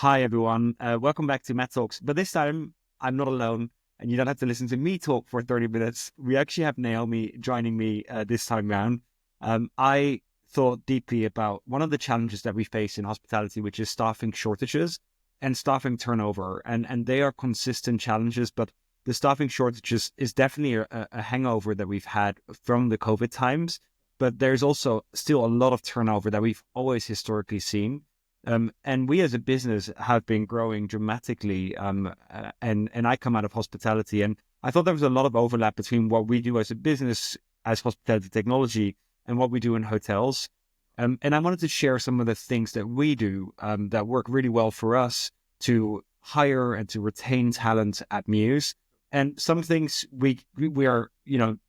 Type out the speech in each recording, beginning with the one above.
Hi, everyone. Welcome back to Matt Talks. But this time, I'm not alone, and you don't have to listen to me talk for 30 minutes. We actually have Naomi joining me this time round. I thought deeply about one of the challenges that we face in hospitality, which is staffing shortages and staffing turnover. And they are consistent challenges, but the staffing shortages is definitely a hangover that we've had from the COVID times. But there's also still a lot of turnover that we've always historically seen. And we as a business have been growing dramatically. And I come out of hospitality, and I thought there was a lot of overlap between what we do as a business, as hospitality technology, and what we do in hotels. And I wanted to share some of the things that we do that work really well for us to hire and to retain talent at Mews. And some things we are,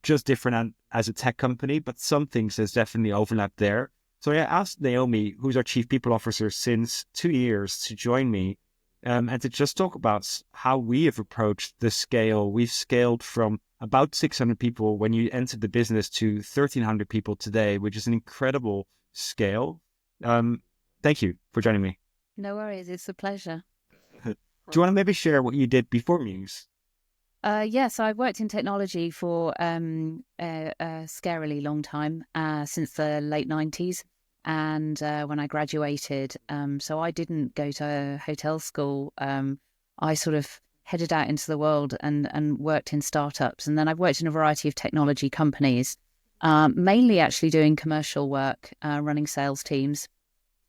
just different as a tech company, but some things there's definitely overlap there. So I asked Naomi, who's our Chief People Officer since 2 years, to join me and to just talk about how we have approached the scale. We've scaled from about 600 people when you entered the business to 1,300 people today, which is an incredible scale. Thank you for joining me. No worries. It's a pleasure. Do you want to maybe share what you did before Mews? Yes, I've worked in technology for a scarily long time, since the late 90s. And when I graduated, so I didn't go to hotel school. I sort of headed out into the world and worked in startups. And then I've worked in a variety of technology companies, mainly actually doing commercial work, running sales teams,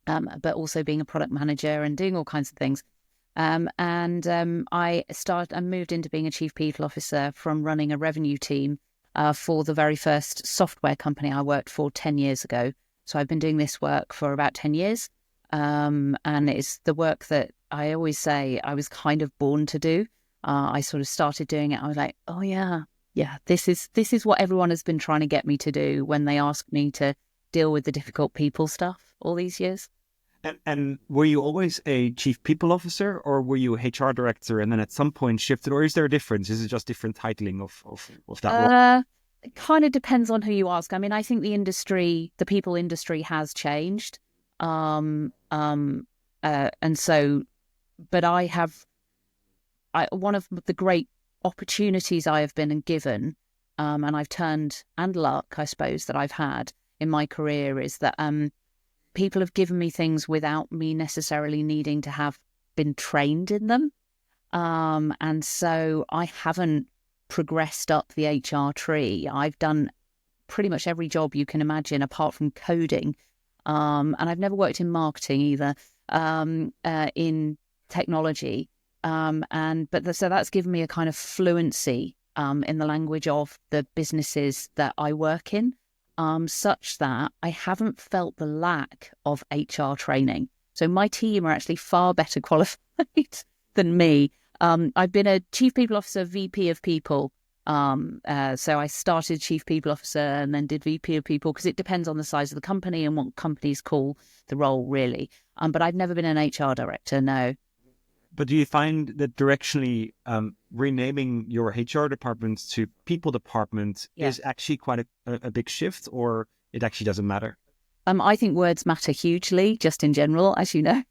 but also being a product manager and doing all kinds of things. I moved into being a Chief People Officer from running a revenue team for the very first software company I worked for 10 years ago. So I've been doing this work for about 10 years. And it's the work that I always say I was kind of born to do. I sort of started doing it. I was like, oh, yeah, this is what everyone has been trying to get me to do when they ask me to deal with the difficult people stuff all these years. And were you always a Chief People Officer, or were you a HR director and then at some point shifted, or is there a difference? Is it just different titling of that role? It kind of depends on who you ask. I mean, I think the people industry has changed. And so, but one of the great opportunities I have been given, and I've turned, and luck, I suppose, that I've had in my career is that, people have given me things without me necessarily needing to have been trained in them. And so I haven't progressed up the HR tree. I've done pretty much every job you can imagine apart from coding. And I've never worked in marketing either, in technology. So that's given me a kind of fluency in the language of the businesses that I work in, such that I haven't felt the lack of HR training. So my team are actually far better qualified than me. I've been a Chief People Officer, VP of People. So I started Chief People Officer and then did VP of People because it depends on the size of the company and what companies call the role, really. But I've never been an HR director, no. But do you find that directionally renaming your HR department to people department is actually quite a big shift, or it actually doesn't matter? I think words matter hugely, just in general, as you know.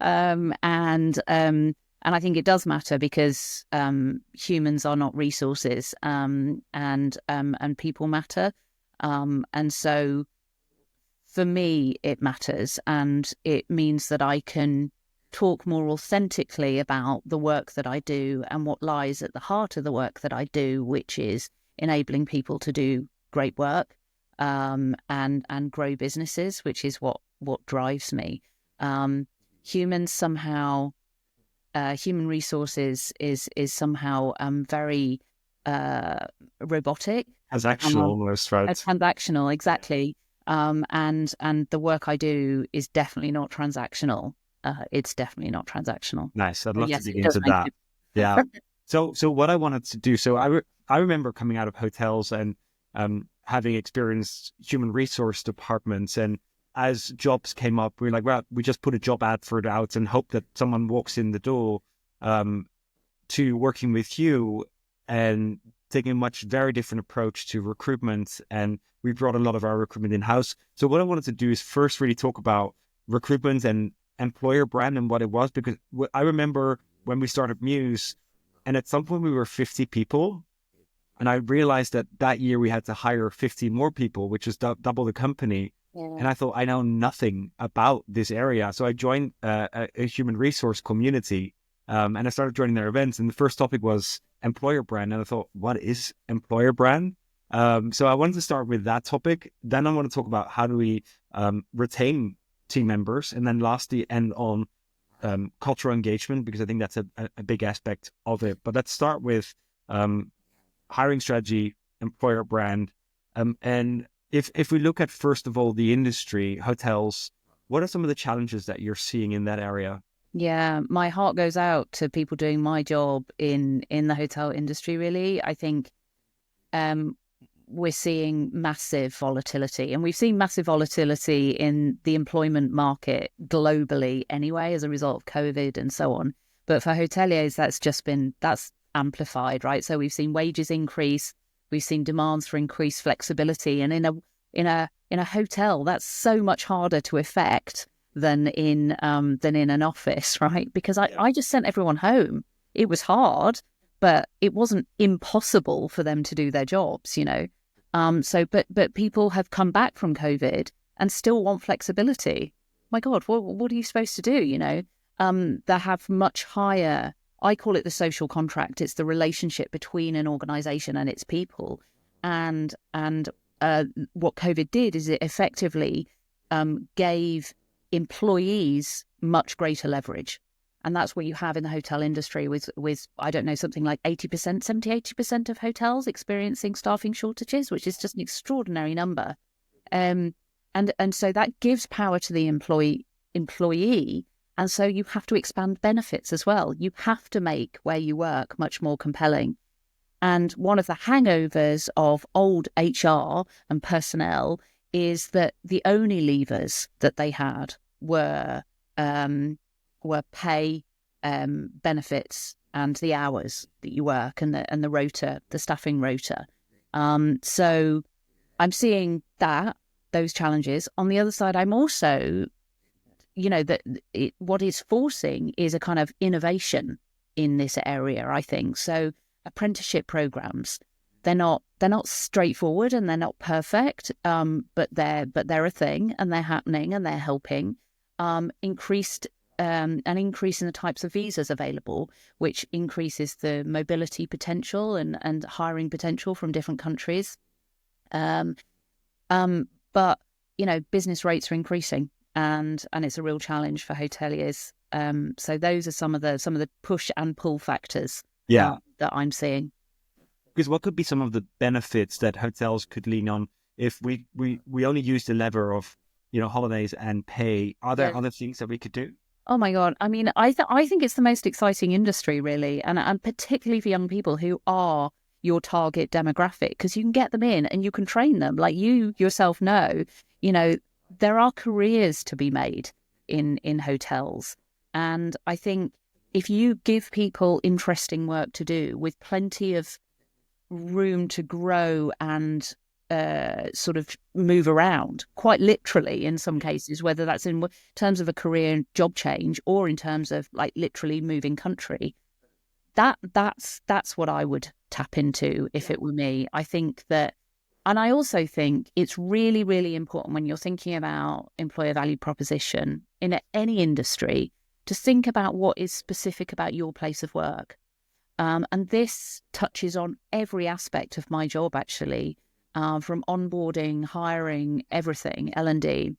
And I think it does matter because humans are not resources, and people matter. And so for me, it matters, and it means that I can talk more authentically about the work that I do and what lies at the heart of the work that I do, which is enabling people to do great work, and grow businesses, which is what drives me. Humans somehow. Human resources is somehow very robotic. Transactional almost, right? Transactional, exactly. And the work I do is definitely not transactional. It's definitely not transactional. Nice. I'd love Yes, to dig it does, into thank that. you. Yeah. So what I wanted to do, I remember coming out of hotels and having experienced human resource departments, and as jobs came up, we were like, well, we just put a job advert out and hope that someone walks in the door, to working with you and taking a very different approach to recruitment. And we brought a lot of our recruitment in-house. So what I wanted to do is first really talk about recruitment and employer brand and what it was, because I remember when we started Mews, and at some point we were 50 people. And I realized that that year we had to hire 50 more people, which is double the company. Yeah. And I thought, I know nothing about this area. So I joined a human resource community, and I started joining their events. And the first topic was employer brand. And I thought, what is employer brand? So I wanted to start with that topic. Then I want to talk about how do we retain team members. And then lastly, end on cultural engagement, because I think that's a big aspect of it. But let's start with hiring strategy, employer brand. And if we look at, first of all, the industry, hotels, what are some of the challenges that you're seeing in that area? Yeah, my heart goes out to people doing my job in the hotel industry, really. I think we're seeing massive volatility, and we've seen massive volatility in the employment market globally anyway as a result of COVID and so on. But for hoteliers, that's amplified, right? So we've seen wages increase, we've seen demands for increased flexibility, and in a hotel, that's so much harder to effect than in an office, right? Because I just sent everyone home. It was hard, but it wasn't impossible for them to do their jobs, you know. But people have come back from COVID and still want flexibility. My God, what are you supposed to do? You know, they have much higher. I call it the social contract. It's the relationship between an organization and its people. And what COVID did is it effectively gave employees much greater leverage. And that's what you have in the hotel industry with I don't know, something like 80% of hotels experiencing staffing shortages, which is just an extraordinary number. And so that gives power to the employee. And so you have to expand benefits as well. You have to make where you work much more compelling. And one of the hangovers of old HR and personnel is that the only levers that they had were pay, benefits, and the hours that you work, and the rota, the staffing rota. So I'm seeing those challenges. On the other side, I'm also, you know, what is forcing is a kind of innovation in this area, I think. So apprenticeship programs, they're not straightforward and they're not perfect, but they're a thing, and they're happening, and they're helping. An increase in the types of visas available, which increases the mobility potential and hiring potential from different countries. But you know, business rates are increasing, and it's a real challenge for hoteliers. So those are some of the push and pull factors that I'm seeing. Because what could be some of the benefits that hotels could lean on if we only use the lever of, you know, holidays and pay? Are there other things that we could do? Oh my God. I mean, I think it's the most exciting industry, really. And particularly for young people who are your target demographic, because you can get them in and you can train them. Like you yourself know, you know, there are careers to be made in hotels. And I think if you give people interesting work to do with plenty of room to grow and sort of move around, quite literally in some cases, whether that's in terms of a career and job change or in terms of like literally moving country, that's what I would tap into if it were me. I think that, and I also think it's really, really important when you're thinking about employer value proposition in any industry to think about what is specific about your place of work. And this touches on every aspect of my job, actually, from onboarding, hiring, everything, L&D.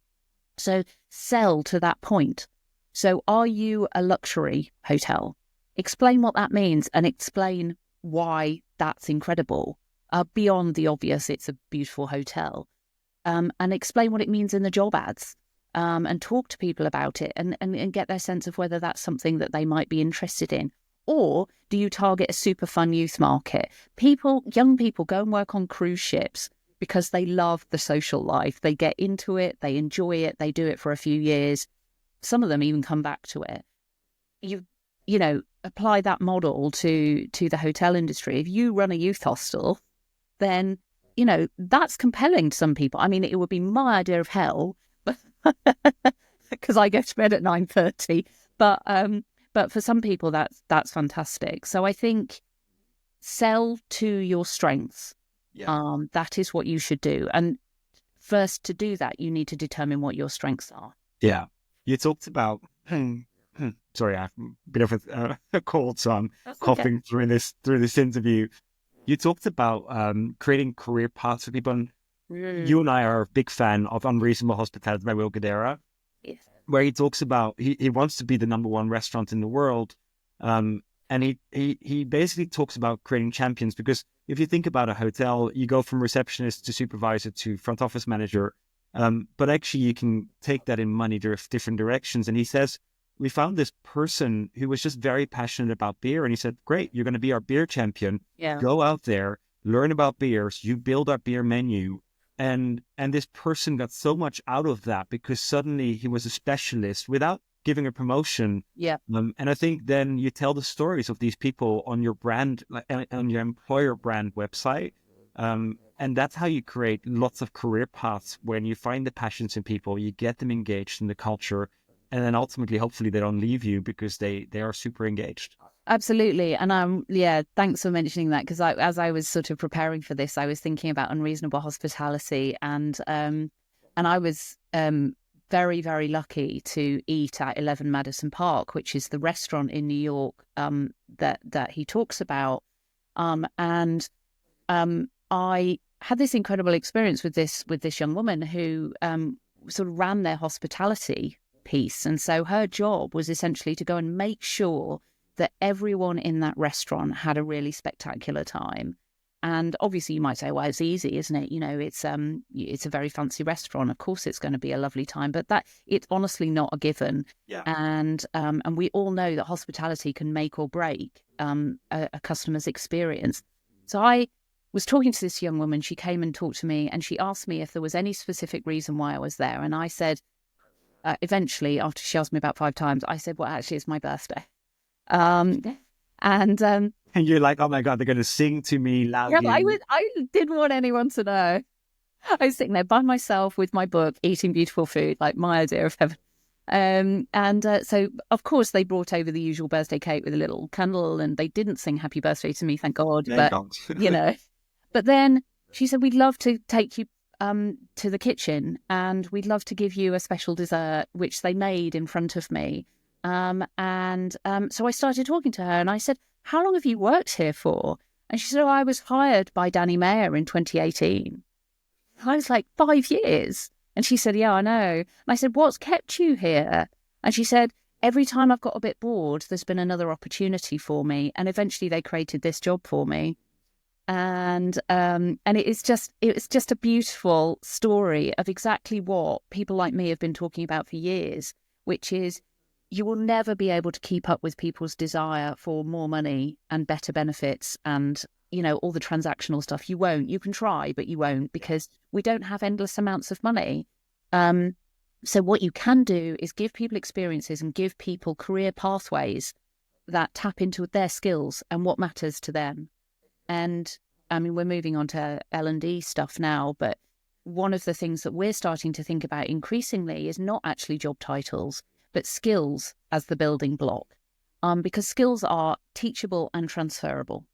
So sell to that point. So are you a luxury hotel? Explain what that means and explain why that's incredible. Beyond the obvious, it's a beautiful hotel. And explain what it means in the job ads. And talk to people about it and get their sense of whether that's something that they might be interested in. Or do you target a super fun youth market? Young people go and work on cruise ships because they love the social life. They get into it, they enjoy it, they do it for a few years. Some of them even come back to it. You know, apply that model to the hotel industry. If you run a youth hostel, then, you know, that's compelling to some people. I mean, it would be my idea of hell, but because I go to bed at 9:30. But for some people, that's fantastic. So I think sell to your strengths. Yeah. That is what you should do. And first, to do that, you need to determine what your strengths are. Yeah. You talked about, sorry, I have a bit of a cold, so I'm That's okay. coughing through this interview. You talked about creating career paths for people. And you Mm. and I are a big fan of Unreasonable Hospitality by Will Guidara, Yes. where he talks about he wants to be the number one restaurant in the world. And he basically talks about creating champions, because if you think about a hotel, you go from receptionist to supervisor to front office manager. But actually you can take that in many different directions. And he says, we found this person who was just very passionate about beer. And he said, great, you're going to be our beer champion. Yeah. Go out there, learn about beers, you build our beer menu. And this person got so much out of that because suddenly he was a specialist without giving a promotion. Yeah. And I think then you tell the stories of these people on your brand, like on your employer brand website. And that's how you create lots of career paths. When you find the passions in people, you get them engaged in the culture, and then ultimately, hopefully, they don't leave you because they are super engaged. Absolutely. And yeah, thanks for mentioning that, because as I was sort of preparing for this, I was thinking about Unreasonable Hospitality, and I was very, very lucky to eat at 11 Madison Park, which is the restaurant in New York that he talks about. And I had this incredible experience with this young woman who sort of ran their hospitality piece. And so her job was essentially to go and make sure that everyone in that restaurant had a really spectacular time. And obviously you might say, well, it's easy, isn't it? You know, it's a very fancy restaurant. Of course it's going to be a lovely time, but that it's honestly not a given. Yeah. And we all know that hospitality can make or break a customer's experience. So I was talking to this young woman. She came and talked to me, and she asked me if there was any specific reason why I was there. And I said, eventually, after she asked me about 5 times, I said, well, actually, it's my birthday. Um, and And you're like, oh my God, they're going to sing to me yeah, loudly. I didn't want anyone to know. I was sitting there by myself with my book, eating beautiful food, like my idea of heaven. So, of course, they brought over the usual birthday cake with a little candle, and they didn't sing happy birthday to me, thank God. Thank But, God. you know, but then she said, we'd love to take you to the kitchen, and we'd love to give you a special dessert, which they made in front of me. So I started talking to her, and I said, how long have you worked here for? And she said, oh, I was hired by Danny Mayer in 2018. I was like, 5 years? And she said, yeah, I know. And I said, what's kept you here? And she said, every time I've got a bit bored, there's been another opportunity for me. And eventually they created this job for me. And it was just a beautiful story of exactly what people like me have been talking about for years, which is you will never be able to keep up with people's desire for more money and better benefits and, you know, all the transactional stuff. You won't. You can try, but you won't, because we don't have endless amounts of money. So what you can do is give people experiences and give people career pathways that tap into their skills and what matters to them. And I mean, we're moving on to L&D stuff now, but one of the things that we're starting to think about increasingly is not actually job titles, but skills as the building block, because skills are teachable and transferable.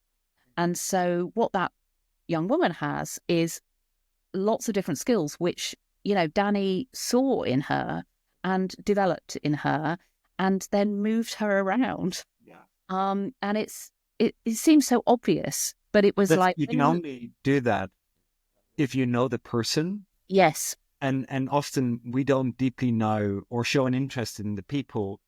And so what that young woman has is lots of different skills, which, you know, Danny saw in her and developed in her and then moved her around. Yeah. And it seems so obvious, but it was like, You can only do that if you know the person. yes. And often we don't deeply know or show an interest in the people.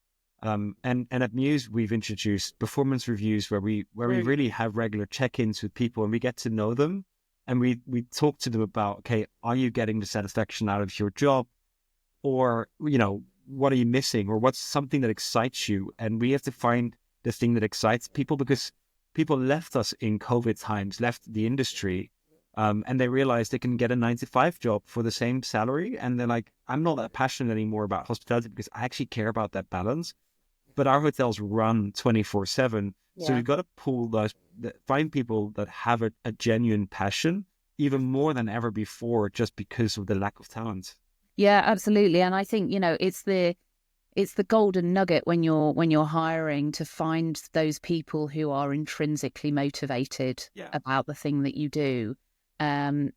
And at Mews we've introduced performance reviews where we really have regular check-ins with people, and we get to know them, and we talk to them about, okay, are you getting the satisfaction out of your job, or, you know, what are you missing, or what's something that excites you? And we have to find the thing that excites people, because people left us in COVID times, left the industry. And they realize they can get a 9-to-5 job for the same salary. And they're like, I'm not that passionate anymore about hospitality because I actually care about that balance. But our hotels run 24/7. So Yeah. you've got to find people that have a genuine passion, even more than ever before, just because of the lack of talent. Yeah, absolutely. And I think, it's the golden nugget when you're hiring, to find those people who are intrinsically motivated Yeah. about the thing that you do. And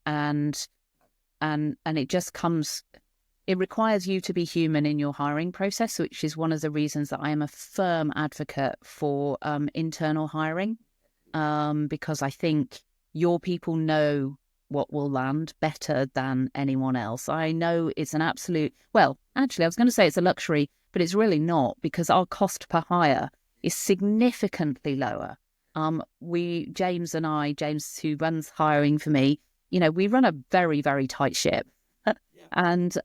it just comes, it requires you to be human in your hiring process, which is one of the reasons that I am a firm advocate for internal hiring, because I think your people know what will land better than anyone else. I know it's an absolute, well, actually, I was going to say it's a luxury, but it's really not, because our cost per hire is significantly lower. James and I, James, who runs hiring for me, we run a very, very tight ship. And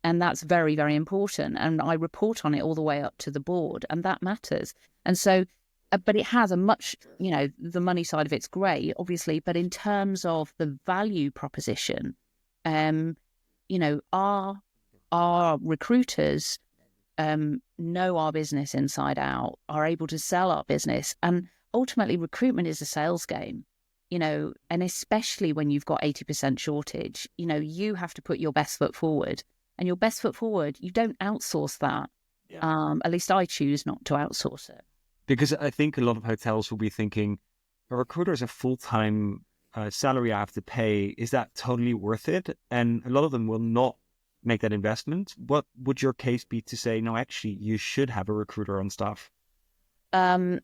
that's very, very important. And I report on it all the way up to the board, and that matters. And so, but it has a much, the money side of it's great, obviously, but in terms of the value proposition, um, our recruiters know our business inside out, are able to sell our business, and ultimately recruitment is a sales game. And especially when you've got 80% shortage, you have to put your best foot forward, and your best foot forward, you don't outsource that. Yeah. At least I choose not to outsource it. Because I think a lot of hotels will be thinking, a recruiter is a full-time salary I have to pay. Is that totally worth it? And a lot of them will not make that investment. What would your case be to say, no, actually, you should have a recruiter on staff? Um,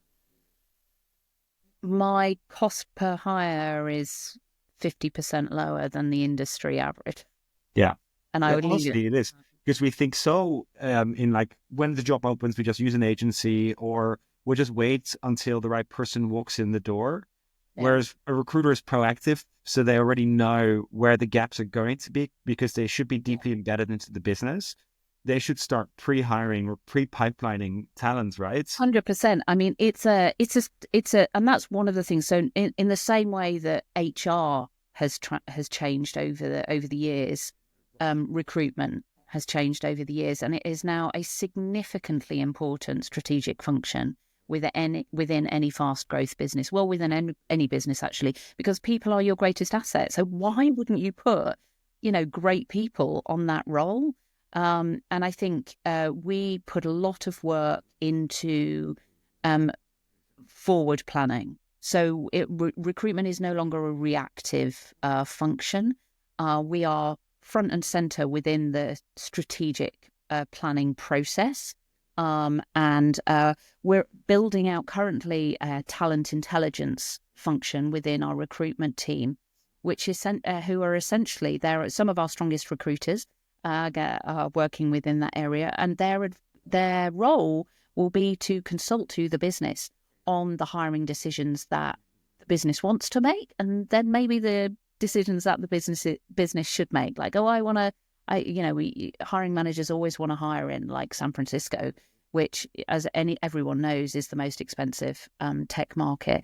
my cost per hire is 50% lower than the industry average. Yeah. And I would leave it. Honestly, it is. Because we think so in like when the job opens, we just use an agency or we'll just wait until the right person walks in the door. Yeah. Whereas a recruiter is proactive, so they already know where the gaps are going to be because they should be deeply embedded into the business. They should start pre-hiring or pre-pipelining talents, right? 100%. I mean, and that's one of the things. So in the same way that HR has changed over the years, recruitment has changed over the years, and it is now a significantly important strategic function within any fast growth business. Well, within any business actually, because people are your greatest asset. So why wouldn't you put, great people on that role? And I think we put a lot of work into forward planning. So recruitment is no longer a reactive function. We are front and center within the strategic planning process. And we're building out currently a talent intelligence function within our recruitment team, which is who are essentially, they're some of our strongest recruiters are working within that area, and their role will be to consult to the business on the hiring decisions that the business wants to make, and then maybe the decisions that the business should make. Like, hiring managers always want to hire in like San Francisco, which, as everyone knows, is the most expensive tech market.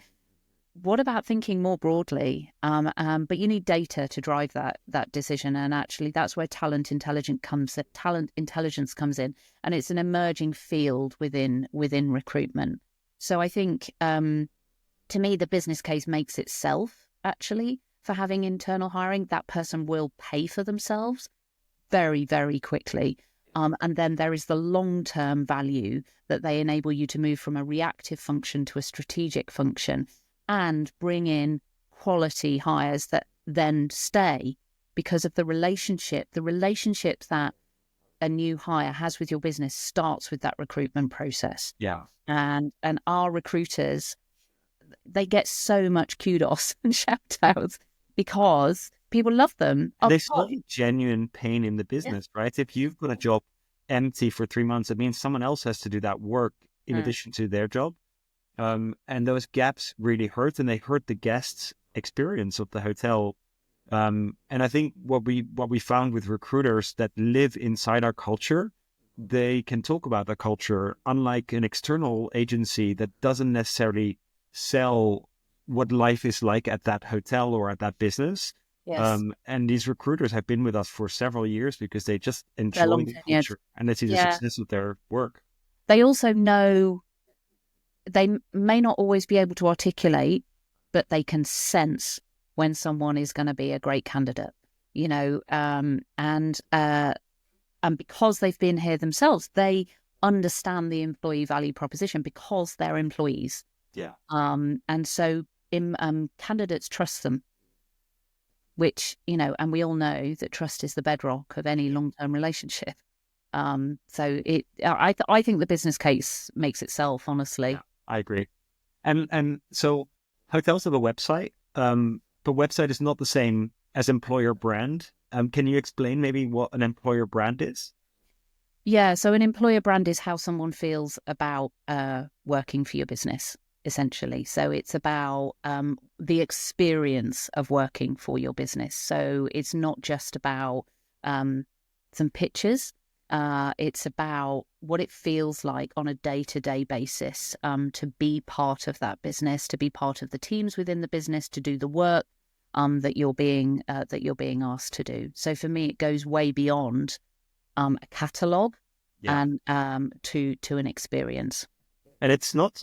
What about thinking more broadly? But you need data to drive that decision, and actually, that's where talent intelligence comes in, and it's an emerging field within recruitment. So I think, to me, the business case makes itself actually for having internal hiring. That person will pay for themselves very, very quickly. And then there is the long-term value that they enable you to move from a reactive function to a strategic function and bring in quality hires that then stay because of the relationship. The relationship that a new hire has with your business starts with that recruitment process. Yeah. And our recruiters, they get so much kudos and shout outs because people love them. And they solve genuine pain in the business, right? If you've got a job empty for 3 months, it means someone else has to do that work in addition to their job. And those gaps really hurt, and they hurt the guests' experience of the hotel. And I think what we found with recruiters that live inside our culture, they can talk about the culture, unlike an external agency that doesn't necessarily sell what life is like at that hotel or at that business. Yes. And these recruiters have been with us for several years because they just enjoy the culture and they see the success of their work. They also know, they may not always be able to articulate, but they can sense when someone is going to be a great candidate, and and because they've been here themselves, they understand the employee value proposition because they're employees. Yeah. And so candidates trust them, which, and we all know that trust is the bedrock of any long-term relationship. So I think the business case makes itself, honestly. Yeah, I agree. And so hotels have a website, but website is not the same as employer brand. Can you explain maybe what an employer brand is? Yeah, so an employer brand is how someone feels about working for your business, essentially. So it's about the experience of working for your business. So it's not just about some pictures. It's about what it feels like on a day-to-day basis to be part of that business, to be part of the teams within the business, to do the work that you're being asked to do. So for me, it goes way beyond a catalogue and to an experience. And it's not,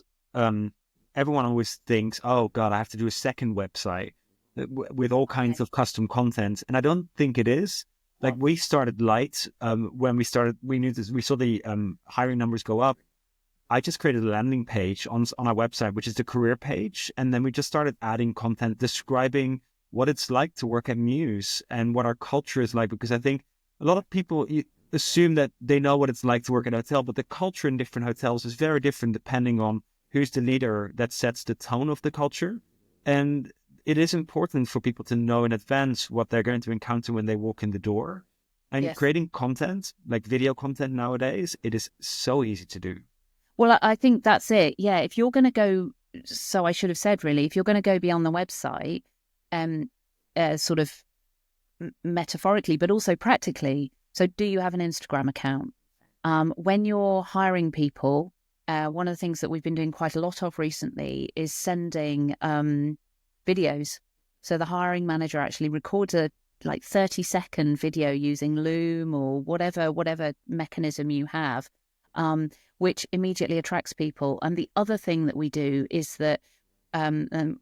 everyone always thinks, oh God, I have to do a second website with all kinds of custom content. And I don't think it is. Like we started light when we started, we knew this, we saw the hiring numbers go up. I just created a landing page on our website, which is the career page. And then we just started adding content describing what it's like to work at Mews and what our culture is like. Because I think a lot of people assume that they know what it's like to work at a hotel, but the culture in different hotels is very different depending on who's the leader that sets the tone of the culture. And it is important for people to know in advance what they're going to encounter when they walk in the door. And creating content, like video content nowadays, it is so easy to do. Well, I think that's it. Yeah, if you're going to go, so I should have said really, if you're going to go beyond the website, sort of metaphorically, but also practically, so do you have an Instagram account? When you're hiring people, one of the things that we've been doing quite a lot of recently is sending videos. So the hiring manager actually records a 30-second video using Loom or whatever mechanism you have, which immediately attracts people. And the other thing that we do is that one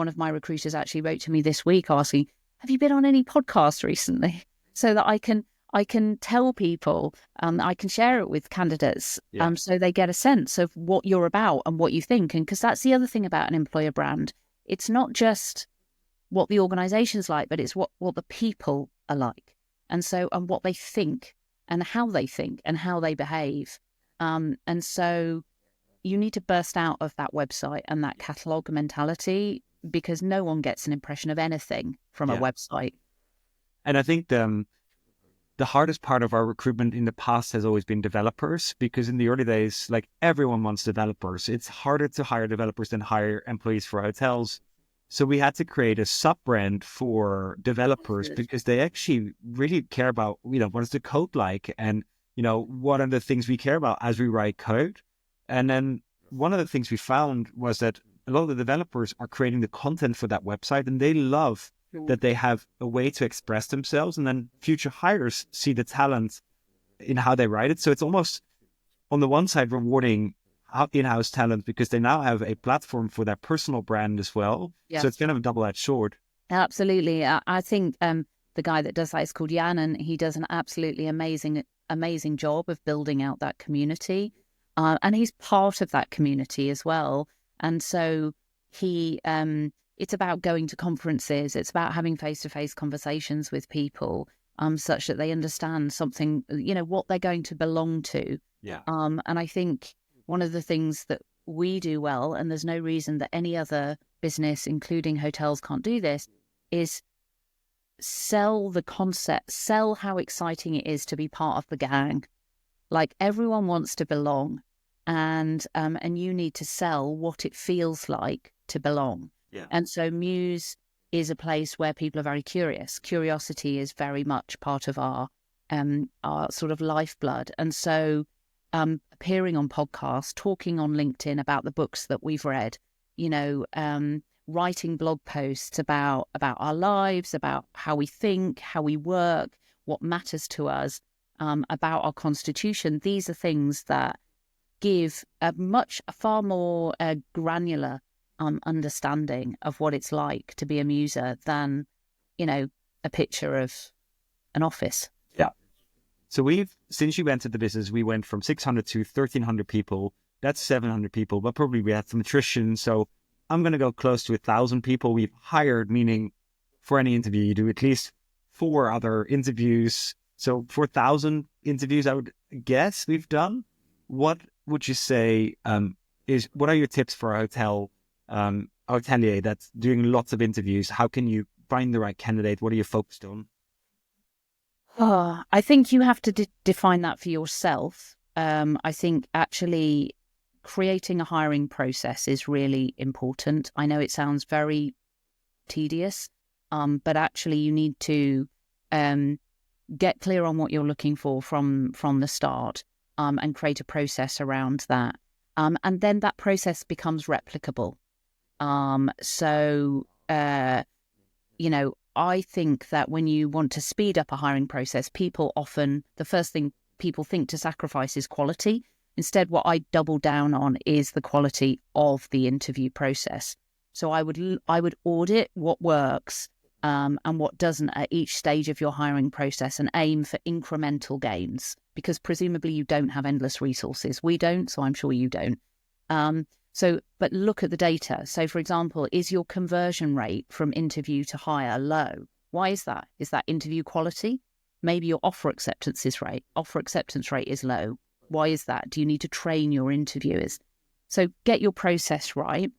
of my recruiters actually wrote to me this week asking, have you been on any podcasts recently? So that I can tell people, I can share it with candidates, so they get a sense of what you're about and what you think. And because that's the other thing about an employer brand, it's not just what the organization's like, but it's what the people are like, and what they think and how they behave. And so you need to burst out of that website and that catalog mentality, because no one gets an impression of anything from a website. And I think the hardest part of our recruitment in the past has always been developers, because in the early days, like everyone wants developers. It's harder to hire developers than hire employees for hotels. So we had to create a sub-brand for developers because they actually really care about, what is the code like? And, what are the things we care about as we write code? And then one of the things we found was that a lot of the developers are creating the content for that website, and they love that they have a way to express themselves, and then future hires see the talent in how they write it. So it's almost on the one side rewarding in-house talent because they now have a platform for their personal brand as well. Yes. So it's kind of a double-edged sword. Absolutely. I think the guy that does that is called Jan, and he does an absolutely amazing job of building out that community. And he's part of that community as well. And so it's about going to conferences. It's about having face-to-face conversations with people, such that they understand something, what they're going to belong to. Yeah. And I think one of the things that we do well, and there's no reason that any other business, including hotels, can't do this, is sell the concept, sell how exciting it is to be part of the gang. Like, everyone wants to belong, and you need to sell what it feels like to belong. Yeah. And so Mews is a place where people are very curious. Curiosity is very much part of our sort of lifeblood. And so appearing on podcasts, talking on LinkedIn about the books that we've read, writing blog posts about our lives, about how we think, how we work, what matters to us, about our constitution. These are things that give a far more granular understanding of what it's like to be a Muser than, a picture of an office. Yeah. So since you entered the business, we went from 600 to 1,300 people. That's 700 people, but probably we had some attrition. So I'm going to go close to 1,000 people we've hired, meaning for any interview, you do at least 4 other interviews. So 4,000 interviews, I would guess we've done. What would you say what are your tips for a hotelier that's doing lots of interviews? How can you find the right candidate? What are you focused on? Oh, I think you have to define that for yourself. I think actually creating a hiring process is really important. I know it sounds very tedious, but actually you need to get clear on what you're looking for from the start, and create a process around that. And then that process becomes replicable. I think that when you want to speed up a hiring process, the first thing people think to sacrifice is quality. Instead, what I double down on is the quality of the interview process. So I would audit what works, and what doesn't at each stage of your hiring process, and aim for incremental gains, because presumably you don't have endless resources. We don't, so I'm sure you don't. But look at the data. So, for example, is your conversion rate from interview to hire low? Why is that? Is that interview quality? Maybe your offer acceptance rate is low. Why is that? Do you need to train your interviewers? So get your process right,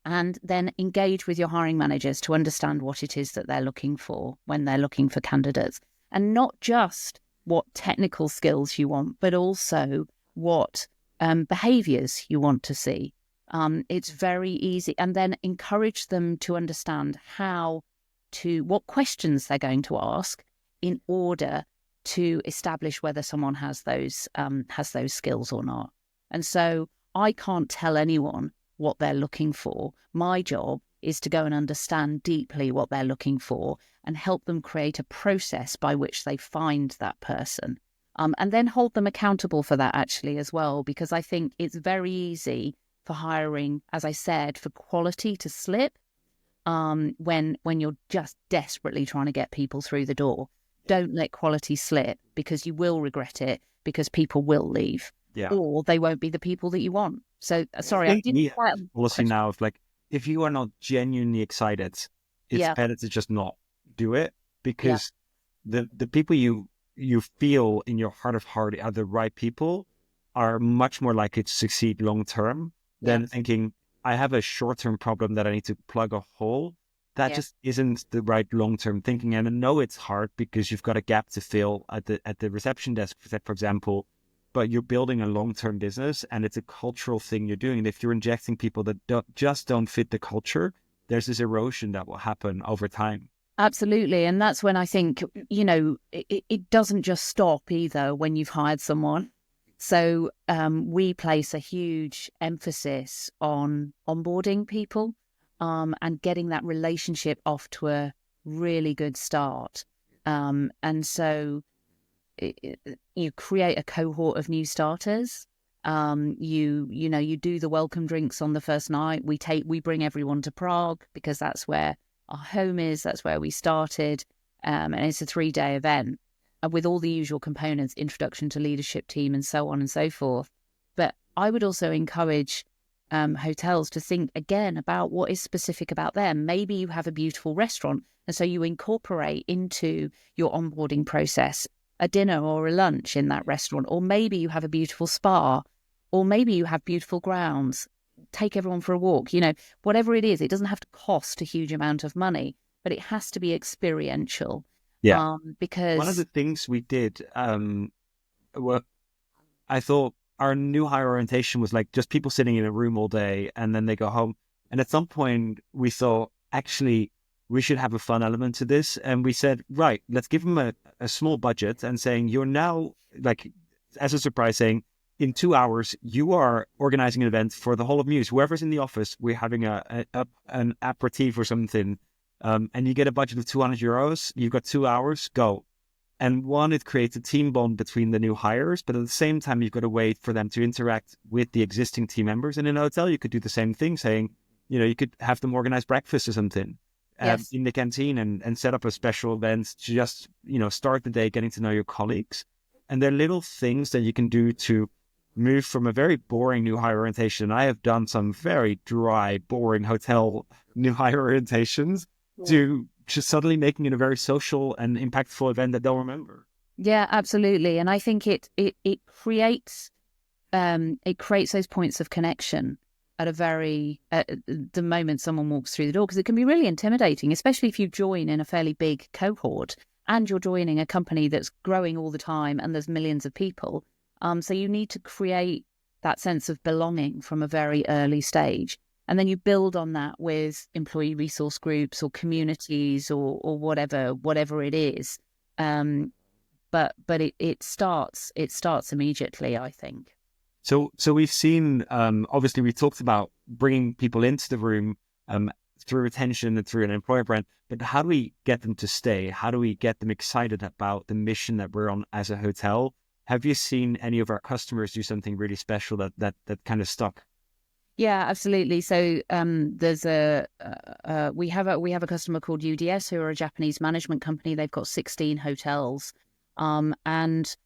and then engage with your hiring managers to understand what it is that they're looking for when they're looking for candidates. And not just what technical skills you want, but also what behaviours you want to see. It's very easy. And then encourage them to understand what questions they're going to ask in order to establish whether someone has those skills or not. And so I can't tell anyone what they're looking for. My job is to go and understand deeply what they're looking for and help them create a process by which they find that person. And then hold them accountable for that actually as well, because I think it's very easy for hiring, as I said, for quality to slip when you're just desperately trying to get people through the door. Don't let quality slip, because you will regret it, because people will leave, or they won't be the people that you want. So sorry, I didn't quite policy now of like, if you are not genuinely excited, it's better to just not do it, because the people you feel in your heart of heart are the right people are much more likely to succeed long term than thinking, I have a short term problem that I need to plug a hole. That just isn't the right long term thinking. And I know it's hard because you've got a gap to fill at the reception desk, for example, but you're building a long term business, and it's a cultural thing you're doing. And if you're injecting people that don't fit the culture, there's this erosion that will happen over time. Absolutely. And that's when I think, it doesn't just stop either when you've hired someone. So we place a huge emphasis on onboarding people, and getting that relationship off to a really good start. And so you create a cohort of new starters. You do the welcome drinks on the first night. We bring everyone to Prague, because that's where our home is. That's where we started. And it's a 3-day event with all the usual components, introduction to leadership team and so on and so forth. But I would also encourage hotels to think again about what is specific about them. Maybe you have a beautiful restaurant, and so you incorporate into your onboarding process a dinner or a lunch in that restaurant. Or maybe you have a beautiful spa, or maybe you have beautiful grounds. Take everyone for a walk. Whatever it is, it doesn't have to cost a huge amount of money, but it has to be experiential. Because one of the things we did, well, I thought our new hire orientation was like just people sitting in a room all day and then they go home. And at some point we thought, actually, we should have a fun element to this. And we said, right, let's give them a small budget and saying, you're now, like, as a surprise, saying, in 2 hours, you are organizing an event for the whole of Mews. Whoever's in the office, we're having an aperitif or something. And you get a budget of €200. You've got 2 hours, go. And one, it creates a team bond between the new hires, but at the same time, you've got to wait for them to interact with the existing team members. And in a hotel, you could do the same thing, saying, you could have them organize breakfast or something in the canteen and set up a special event to just, start the day getting to know your colleagues. And there are little things that you can do to move from a very boring new hire orientation. I have done some very dry, boring hotel new hire orientations to just suddenly making it a very social and impactful event that they'll remember. Yeah, absolutely. And I think it creates those points of connection at the moment someone walks through the door, because it can be really intimidating, especially if you join in a fairly big cohort and you're joining a company that's growing all the time and there's millions of people. So you need to create that sense of belonging from a very early stage. And then you build on that with employee resource groups or communities or whatever it is. But it starts immediately, I think. So we've seen, obviously we talked about bringing people into the room through retention and through an employer brand, but how do we get them to stay? How do we get them excited about the mission that we're on as a hotel? Have you seen any of our customers do something really special that kind of stuck? Yeah, absolutely. So there's we have a customer called UDS, who are a Japanese management company. They've got 16 hotels, and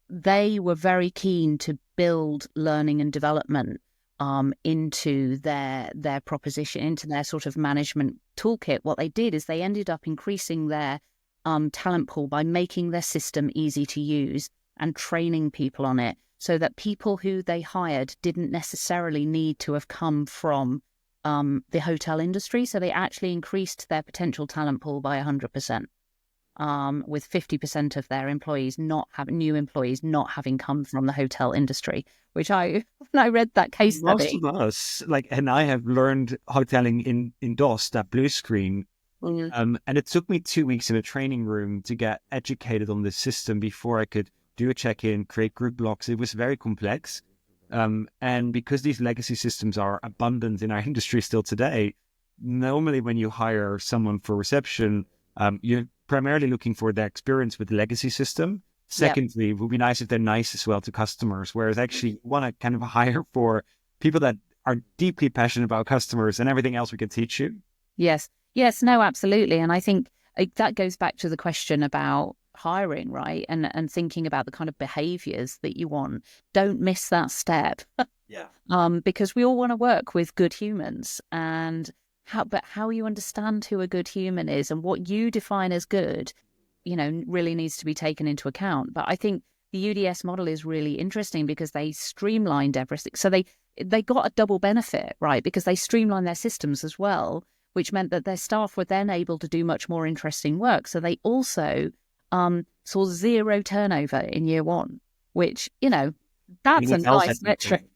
they were very keen to build learning and development into their proposition, into their sort of management toolkit. What they did is they ended up increasing their talent pool by making their system easy to use and training people on it, so that people who they hired didn't necessarily need to have come from the hotel industry. So they actually increased their potential talent pool by 100%. With 50% of their new employees not having come from the hotel industry, which when I read that case study. Most of us, and I have learned hoteling in DOS, that blue screen. And it took me 2 weeks in a training room to get educated on the system before I could do a check-in, create group blocks. It was very complex. And because these legacy systems are abundant in our industry still today, normally when you hire someone for reception, you're primarily looking for their experience with the legacy system. Secondly, it would be nice if they're nice as well to customers, whereas actually you want to kind of hire for people that are deeply passionate about customers, and everything else we can teach you. Yes, no, absolutely. And I think that goes back to the question about hiring, right? And thinking about the kind of behaviors that you want. Don't miss that step. Yeah. Because we all want to work with good humans, and how you understand who a good human is and what you define as good, really needs to be taken into account. But I think the UDS model is really interesting because they streamlined everything. So they got a double benefit, right? Because they streamlined their systems as well, which meant that their staff were then able to do much more interesting work. So they also saw zero turnover in year one, which, that's a nice metric.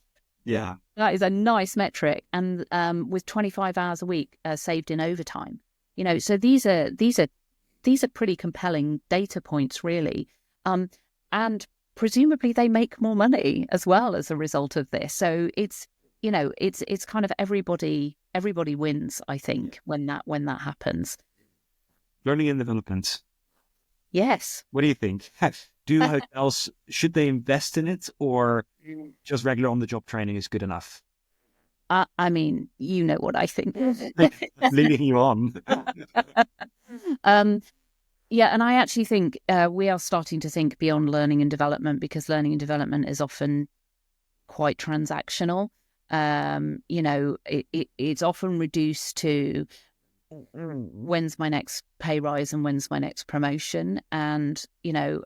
Yeah. That is a nice metric. And with 25 hours a week saved in overtime, so these are pretty compelling data points, really. And presumably they make more money as well as a result of this. So it's kind of everybody wins, I think, when that happens. Learning and development. Yes. What do you think? Do hotels, should they invest in it, or just regular on-the-job training is good enough? I mean, you know what I think. Leading you on. Yeah, and I actually think we are starting to think beyond learning and development, because learning and development is often quite transactional. It's often reduced to when's my next pay rise and when's my next promotion. And,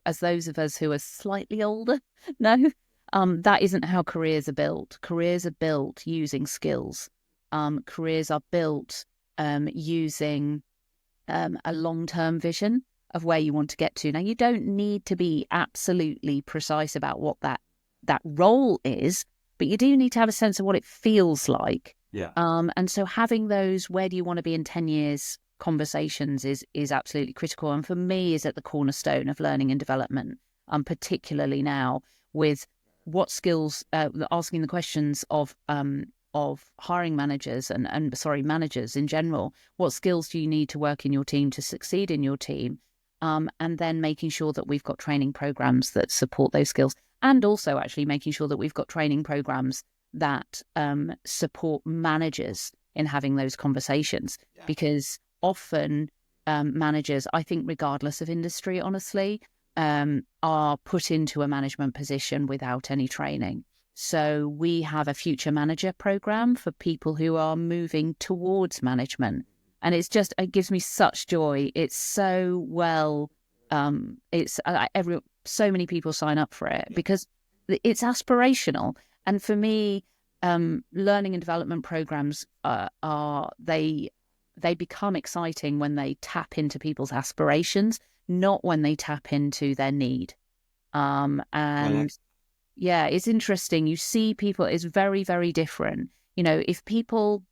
as those of us who are slightly older know, that isn't how careers are built. Careers are built using skills. Careers are built using a long-term vision of where you want to get to. Now, you don't need to be absolutely precise about what that role is, but you do need to have a sense of what it feels like. Yeah. And so having those "where do you want to be in 10 years" conversations is absolutely critical, and for me is at the cornerstone of learning and development, particularly now with what skills, asking the questions of hiring managers and managers in general. What skills do you need to work in your team to succeed in your team? And then making sure that we've got training programs that support those skills, and also actually making sure that we've got training programs that support managers in having those conversations. Because often managers, I think regardless of industry, honestly, are put into a management position without any training. So we have a future manager program for people who are moving towards management. And it gives me such joy. It's so well, so many people sign up for it because it's aspirational. And for me, learning and development programs they become exciting when they tap into people's aspirations, not when they tap into their need. And yeah, it's interesting. You see people, it's very, very different. If people,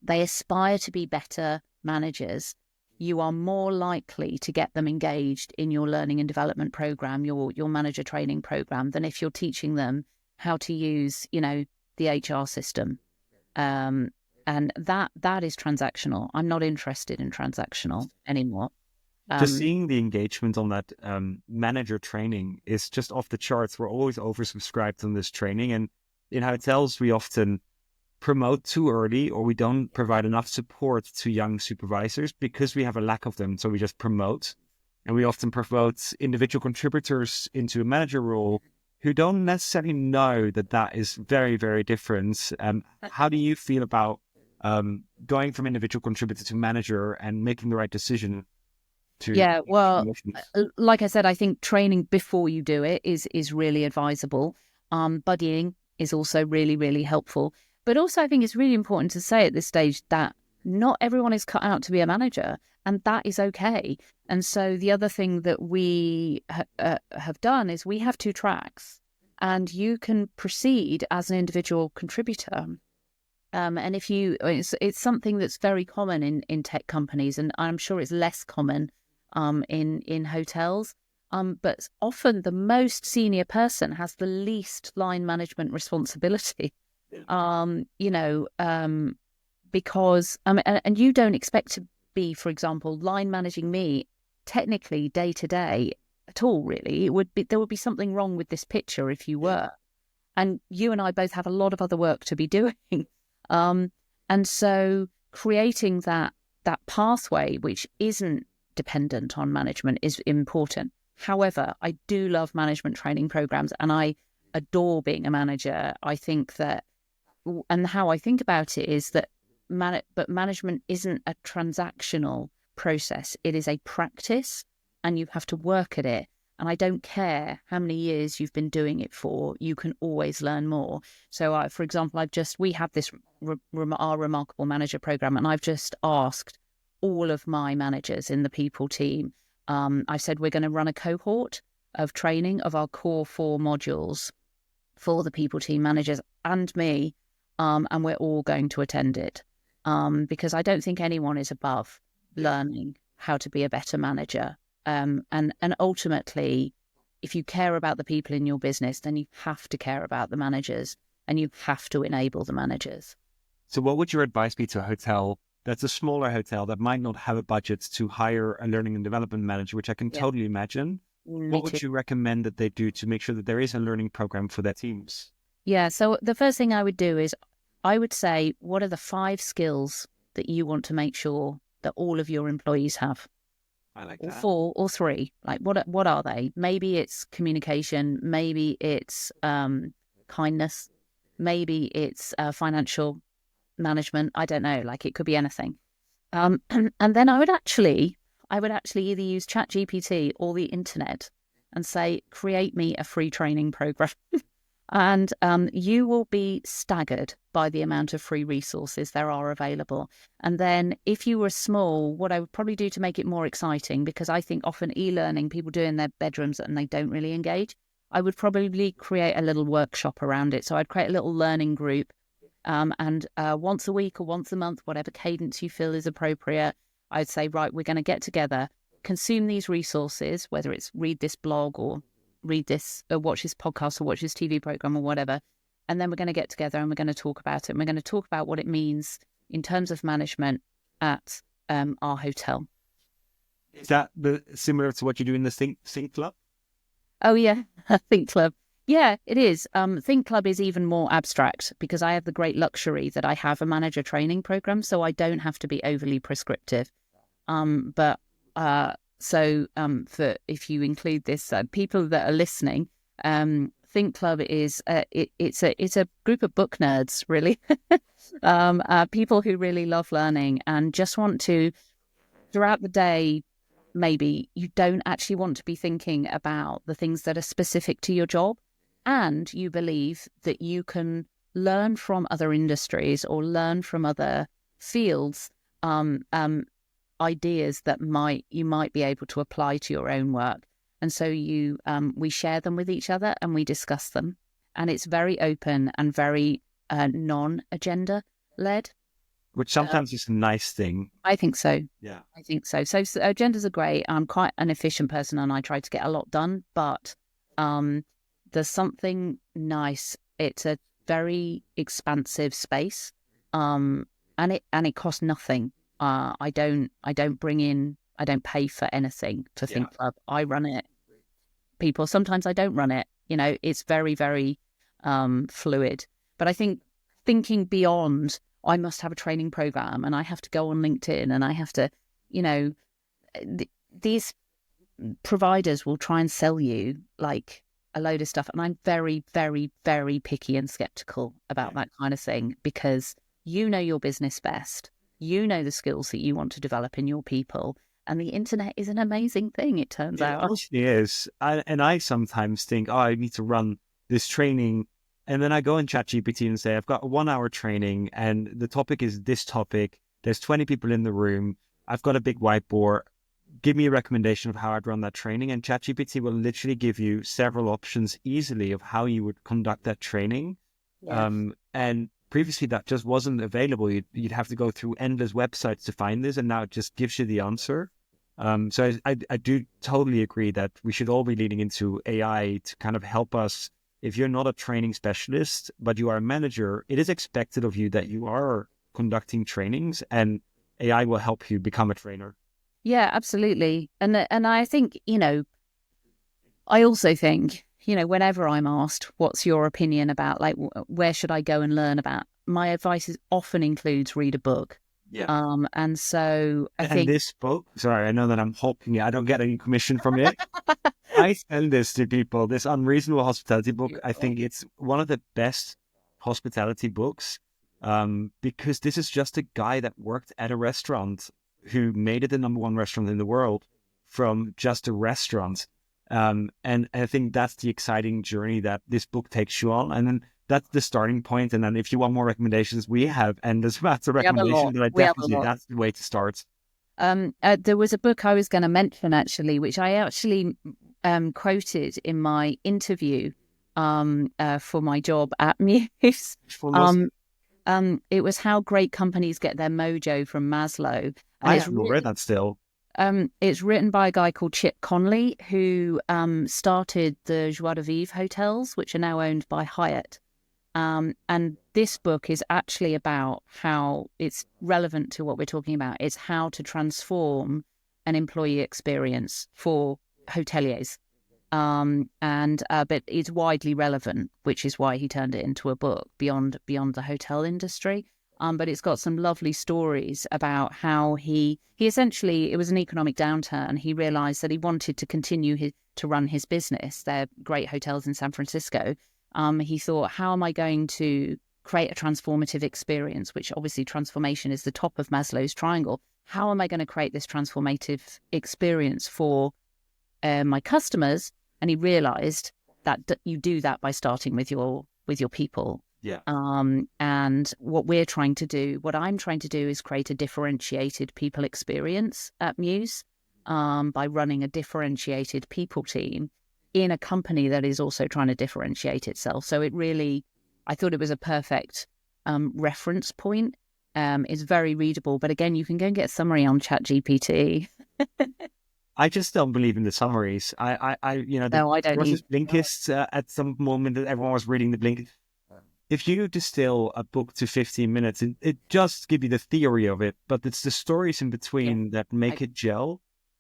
they aspire to be better managers, you are more likely to get them engaged in your learning and development program, your manager training program, than if you're teaching them how to use, the HR system. And that is transactional. I'm not interested in transactional anymore. Just seeing the engagement on that manager training is just off the charts. We're always oversubscribed on this training. And in hotels, we often promote too early, or we don't provide enough support to young supervisors because we have a lack of them. So we just promote. And we often promote individual contributors into a manager role who don't necessarily know that is very, very different. How do you feel about going from individual contributor to manager and making the right decision? Yeah, well, like I said, I think training before you do it is really advisable. Buddying is also really, really helpful. But also, I think it's really important to say at this stage that not everyone is cut out to be a manager, and that is okay. And so the other thing that we have done is we have 2 tracks, and you can proceed as an individual contributor. And if it's something that's very common in tech companies, and I'm sure it's less common in hotels. But often the most senior person has the least line management responsibility. Because and you don't expect to be, for example, line managing me technically day to day at all. Really, there would be something wrong with this picture if you were. And you and I both have a lot of other work to be doing. And so creating that pathway, which isn't dependent on management, is important. However, I do love management training programs and I adore being a manager. I think that, and how I think about it is that but management isn't a transactional process. It is a practice and you have to work at it. And I don't care how many years you've been doing it for, you can always learn more. So, for example, we have this our Remarkable Manager program, and I've just asked all of my managers in the people team, I said we're going to run a cohort of training of our core 4 modules for the people team managers and me, and we're all going to attend it because I don't think anyone is above learning how to be a better manager. And ultimately, if you care about the people in your business, then you have to care about the managers and you have to enable the managers. So what would your advice be to a hotel that's a smaller hotel that might not have a budget to hire a learning and development manager, which I can totally imagine? What would you recommend that they do to make sure that there is a learning program for their teams? Yeah, so the first thing I would do is I would say, what are the 5 skills that you want to make sure that all of your employees have? I like or that. 4 or 3. Like what are they? Maybe it's communication, maybe it's kindness, maybe it's financial management. I don't know, like it could be anything. And then I would actually either use ChatGPT or the internet and say, create me a free training program. And you will be staggered by the amount of free resources there are available. And then if you were small, what I would probably do to make it more exciting, because I think often e-learning, people do in their bedrooms and they don't really engage, I would probably create a little workshop around it. So I'd create a little learning group and once a week or once a month, whatever cadence you feel is appropriate, I'd say, right, we're going to get together, consume these resources, whether it's read this blog or read this or watch this podcast or watch this TV program or whatever. And then we're going to get together and we're going to talk about it. And we're going to talk about what it means in terms of management at our hotel. Is that similar to what you do in the Think Club? Oh, yeah. Think Club. Yeah, it is. Think Club is even more abstract because I have the great luxury that I have a manager training program, so I don't have to be overly prescriptive. So for if you include this, people that are listening, Think Club is it's a group of book nerds, really, people who really love learning and just want to, throughout the day, maybe you don't actually want to be thinking about the things that are specific to your job, and you believe that you can learn from other industries or learn from other fields, ideas that you might be able to apply to your own work. And so we share them with each other and we discuss them. And it's very open and very non-agenda led. Which sometimes is a nice thing. I think so. Yeah. I think so. So agendas are great. I'm quite an efficient person and I try to get a lot done, but there's something nice. It's a very expansive space. And it costs nothing. I don't pay for anything for Think Club. I run it. People, sometimes I don't run it. It's very, very fluid. But I think thinking beyond, I must have a training program and I have to go on LinkedIn and I have to, these providers will try and sell you like a load of stuff. And I'm very, very, very picky and skeptical about that kind of thing, because you know your business best. You know the skills that you want to develop in your people. And the internet is an amazing thing, it turns out. It actually is. I sometimes think, I need to run this training. And then I go in ChatGPT and say, I've got a 1 hour training and the topic is this topic. There's 20 people in the room. I've got a big whiteboard. Give me a recommendation of how I'd run that training. And ChatGPT will literally give you several options easily of how you would conduct that training. Yeah. And previously that just wasn't available. You'd have to go through endless websites to find this. And now it just gives you the answer. So I do totally agree that we should all be leaning into AI to kind of help us. If you're not a training specialist, but you are a manager, it is expected of you that you are conducting trainings, and AI will help you become a trainer. Yeah, absolutely. And I think, I also think, whenever I'm asked, what's your opinion about, like, where should I go and learn about? My advice often includes read a book. Yeah. And so I think this book, sorry, I know that I'm hawking it. I don't get any commission from it. I send this to people, this Unreasonable Hospitality book. I think it's one of the best hospitality books, because this is just a guy that worked at a restaurant who made it the #1 restaurant in the world from just a restaurant. And I think that's the exciting journey that this book takes you on. And then that's the starting point. And then if you want more recommendations, we have endless amounts of recommendations, but I definitely think that's the way to start. There was a book I was going to mention, actually, which I actually quoted in my interview for my job at Mews. It was How Great Companies Get Their Mojo from Maslow. And I haven't read that still. It's written by a guy called Chip Conley, who started the Joie de Vivre hotels, which are now owned by Hyatt. And this book is actually about how it's relevant to what we're talking about. It's how to transform an employee experience for hoteliers. But it's widely relevant, which is why he turned it into a book beyond the hotel industry. But it's got some lovely stories about how he essentially, it was an economic downturn. He realized that he wanted to continue to run his business. They're great hotels in San Francisco. He thought, how am I going to create a transformative experience, which obviously transformation is the top of Maslow's triangle. How am I going to create this transformative experience for my customers? And he realized that you do that by starting with your people. Yeah. And what I'm trying to do is create a differentiated people experience at Mews by running a differentiated people team in a company that is also trying to differentiate itself. So I thought it was a perfect reference point. It's very readable, but again, you can go and get a summary on ChatGPT. I just don't believe in the summaries. No, I don't. There was this Blinkist at some moment that everyone was reading the Blinkist. If you distill a book to 15 minutes, it just gives you the theory of it, but it's the stories in between that make it gel.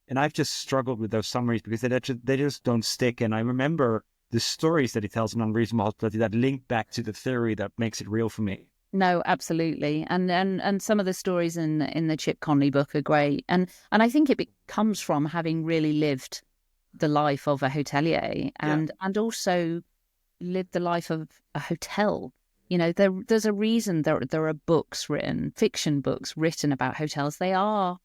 And I've just struggled with those summaries because they just don't stick. And I remember the stories that he tells in Unreasonable Hospitality that link back to the theory that makes it real for me. No, absolutely. And some of the stories in the Chip Conley book are great. And I think it comes from having really lived the life of a hotelier Yeah. and also lived the life of a hotel. You know, there's a reason there are books written, fiction books written about hotels. They are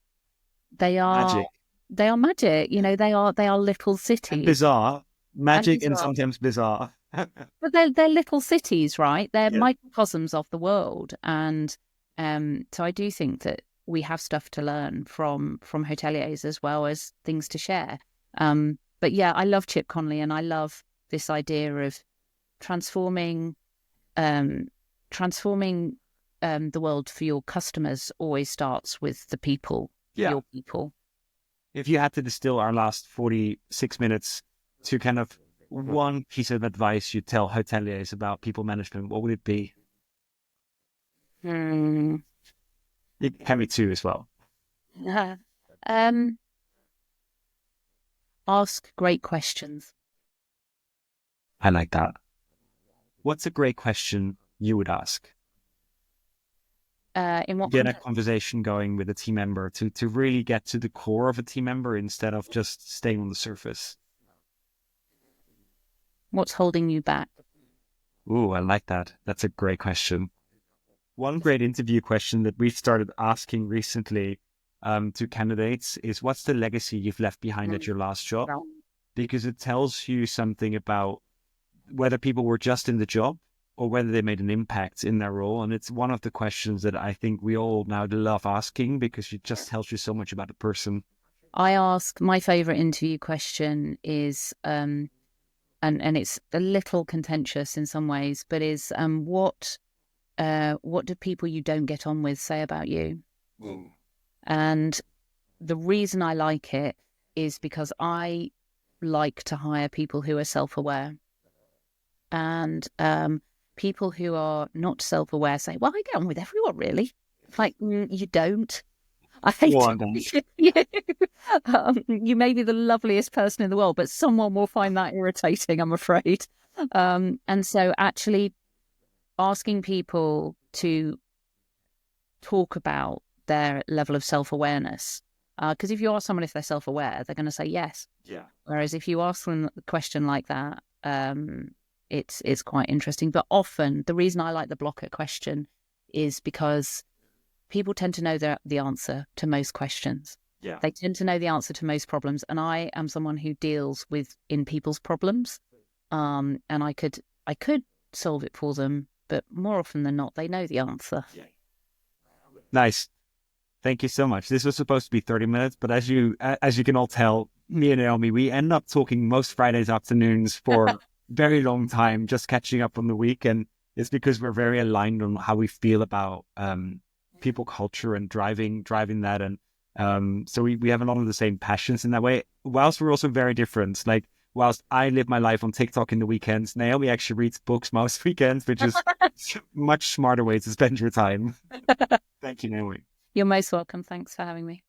Magic they are magic. You know, they are little and cities bizarre. and Magic and bizarre. sometimes bizarre. But they're little cities, right? They're Yeah. microcosms of the world, and so I do think that we have stuff to learn from hoteliers as well as things to share. But yeah, I love Chip Conley, and I love this idea of transforming um, transforming the world for your customers. Always starts with the people, Yeah. your people. If you had to distill our last 46 minutes to kind of one piece of advice you tell hoteliers about people management, what would it be? Hmm. It can be two as well. um, Ask great questions. I like that. What's a great question you would ask? In what Get a context? conversation going with a team member to really get to the core of a team member instead of just staying on the surface. What's holding you back? Ooh, I like that. That's a great question. One great interview question that we've started asking recently to candidates is what's the legacy you've left behind at your last job? Well, Because it tells you something about whether people were just in the job or whether they made an impact in their role. And it's one of the questions that I think we all now love asking because it just tells you so much about the person. I ask my favorite interview question is, and it's a little contentious in some ways, but is what do people you don't get on with say about you? Ooh. And the reason I like it is because I like to hire people who are self-aware. And people who are not self-aware say, well, I get on with everyone, really. Like, you don't. I hate Go to on, then. you. You may be the loveliest person in the world, but someone will find that irritating, I'm afraid. And so actually asking people to talk about their level of self-awareness, because if you ask someone if they're self-aware, they're going to say yes. Yeah. Whereas if you ask them a question like that, it's quite interesting. But often the reason I like the blocker question is because people tend to know the answer to most questions. Yeah. They tend to know the answer to most problems. And I am someone who deals in people's problems. And I could solve it for them, but more often than not, they know the answer. Yeah. Nice. Thank you so much. This was supposed to be 30 minutes, but as you can all tell, me and Naomi, we end up talking most Fridays afternoons for very long time, just catching up on the week. And it's because we're very aligned on how we feel about people culture and driving that. And so we have a lot of the same passions in that way, whilst we're also very different. Like, whilst I live my life on TikTok in the weekends, Naomi actually reads books most weekends, which is much smarter way to spend your time. Thank you, Naomi. You're most welcome. Thanks for having me.